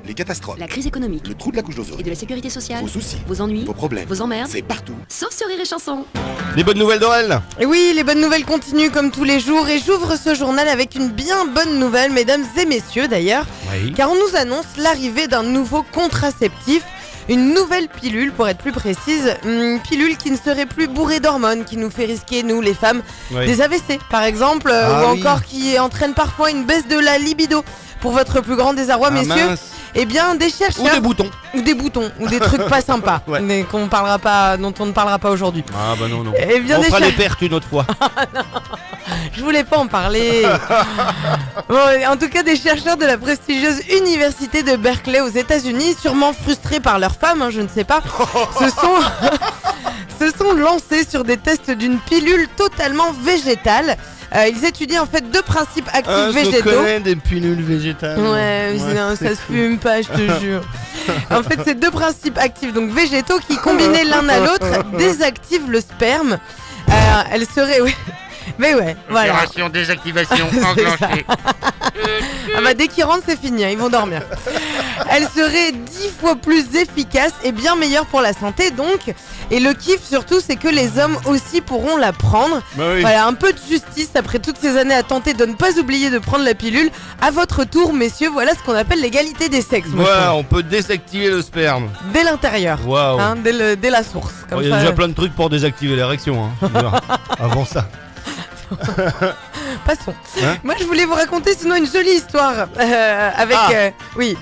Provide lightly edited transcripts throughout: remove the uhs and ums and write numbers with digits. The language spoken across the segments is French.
les catastrophes, la crise économique, le trou de la couche d'ozone, et de la sécurité sociale, vos soucis, vos ennuis, vos problèmes, vos emmerdes, c'est partout. sauf sur Rire et Chanson. Les bonnes nouvelles d'Aurel. Et oui, les bonnes nouvelles continuent comme tous les jours et j'ouvre ce journal avec une bien bonne nouvelle, mesdames et messieurs d'ailleurs, Oui. car on nous annonce l'arrivée d'un nouveau contraceptif, une nouvelle pilule pour être plus précise, une pilule qui ne serait plus bourrée d'hormones, qui nous fait risquer, nous les femmes, Oui. des AVC par exemple, Ah ou oui. encore qui entraîne parfois une baisse de la libido. Pour votre plus grand désarroi, Ah, messieurs, mince. eh bien des chercheurs... Ou des boutons. Ou des boutons, ou des trucs pas sympas, Ouais. mais dont on ne parlera pas aujourd'hui. Ah bah non. Eh bien, On des fera les cher- pertes une autre fois. Je voulais pas en parler. Bon, en tout cas, des chercheurs de la prestigieuse université de Berkeley aux États-Unis, sûrement frustrés par leurs femmes, je ne sais pas, se sont lancés sur des tests d'une pilule totalement végétale. Ils étudient en fait deux principes actifs végétaux. connais des pilules végétales. Ouais, non, ça se fume pas, je te jure. En fait, c'est deux principes actifs, donc végétaux, qui combinés l'un à l'autre désactivent le sperme. Elle serait, oui. Mais ouais, voilà. Opération désactivation C'est enclenchée. Ah bah dès qu'ils rentrent, c'est fini, ils vont dormir. Elle serait 10 fois plus efficace et bien meilleure pour la santé donc. Et le kiff surtout, c'est que les hommes aussi pourront la prendre. Bah oui. Voilà, un peu de justice après toutes ces années à tenter de ne pas oublier de prendre la pilule. À votre tour, messieurs, voilà ce qu'on appelle l'égalité des sexes. moi, je Voilà, on peut désactiver le sperme. trouve. Dès l'intérieur, Waouh. hein, dès la source. Comme Il y a ça, déjà plein de trucs pour désactiver l'érection. Hein. Avant ça. Passons. Hein Moi, je voulais vous raconter sinon une jolie histoire avec... Ah. Oui.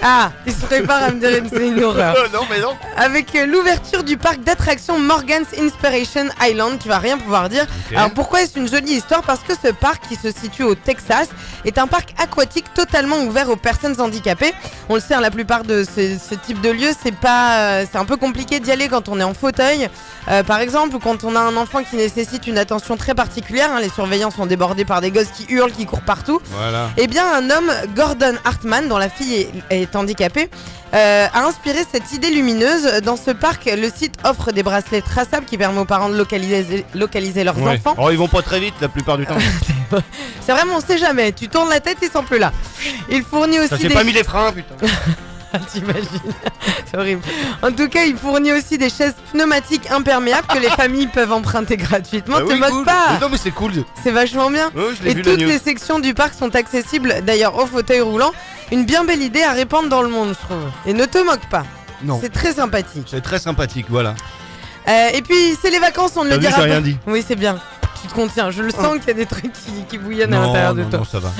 Ah, il se prépare à me dire c'est une horreur. Non mais non. Avec l'ouverture du parc d'attractions Morgan's Inspiration Island, tu vas rien pouvoir dire. Ok. Alors pourquoi est-ce une jolie histoire? Parce que ce parc qui se situe au Texas est un parc aquatique totalement ouvert aux personnes handicapées. On le sait, la plupart de ce type de lieux, c'est un peu compliqué d'y aller quand on est en fauteuil. Par exemple, ou quand on a un enfant qui nécessite une attention très particulière, les surveillants sont débordés par des gosses qui hurlent, qui courent partout. Voilà. Eh bien, un homme, Gordon Hartman, dont la fille est handicapée, a inspiré cette idée lumineuse. Dans ce parc, le site offre des bracelets traçables qui permettent aux parents de localiser leurs Ouais. enfants. Oh, ils vont pas très vite la plupart du temps. C'est vraiment, on sait jamais. Tu tournes la tête, ils sont plus là. Il fournit aussi Ça s'est des... pas mis les freins, putain. T'imagines. C'est horrible. En tout cas, il fournit aussi des chaises pneumatiques imperméables que les familles peuvent emprunter gratuitement. Ah Te oui, moque cool. pas. Mais non mais c'est cool. C'est vachement bien. Ouais, je l'ai Et vu la toutes news. les sections du parc sont accessibles d'ailleurs au fauteuil roulant. Une bien belle idée à répandre dans le monde, je trouve. Et ne te moque pas. Non. C'est très sympathique. C'est très sympathique, voilà. Et puis c'est les vacances, on ne T'as le vu, dira j'ai pas. rien dit. Oui, c'est bien. Tu te contiens. Je le sens qu'il y a des trucs qui bouillonnent à l'intérieur de toi. Non, ça va.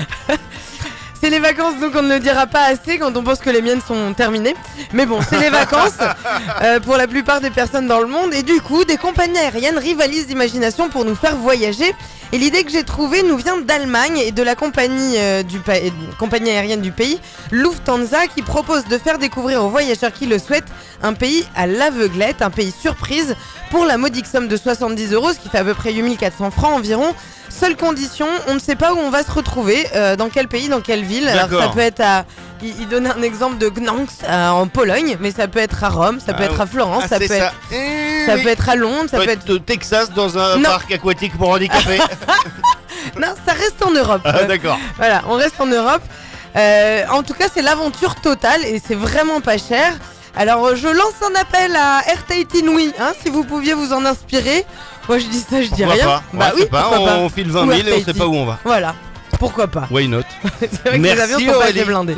C'est les vacances, donc on ne le dira pas assez quand on pense que les miennes sont terminées. Mais bon, c'est les vacances pour la plupart des personnes dans le monde. Et du coup, des compagnies aériennes rivalisent d'imagination pour nous faire voyager. Et l'idée que j'ai trouvée nous vient d'Allemagne et de la compagnie aérienne du pays, Lufthansa, qui propose de faire découvrir aux voyageurs qui le souhaitent un pays à l'aveuglette, un pays surprise, pour la modique somme de 70 €, ce qui fait à peu près 8400 francs environ. Seule condition, on ne sait pas où on va se retrouver, dans quel pays, dans quelle ville. Alors D'accord. ça peut être à... Il donne un exemple de Gdansk en Pologne, mais ça peut être à Rome, ça peut être à Florence, ça, peut être, ça peut être à Londres, ça peut être... au Texas dans un Non. parc aquatique pour handicapés. Non, ça reste en Europe. Ah, d'accord. Voilà, on reste en Europe. En tout cas, c'est l'aventure totale et c'est vraiment pas cher. Alors, je lance un appel à Air Tahiti Nui, si vous pouviez vous en inspirer. Moi, je dis ça, je dis Pourquoi rien. pas Bah Ouais, oui, je sais pas, pourquoi pas. on file 20 Ou 000 Air et on sait Tahiti. pas où on va. Voilà, pourquoi pas. Why not? C'est vrai que Merci, les avions sont pas Aurélie. assez blindés.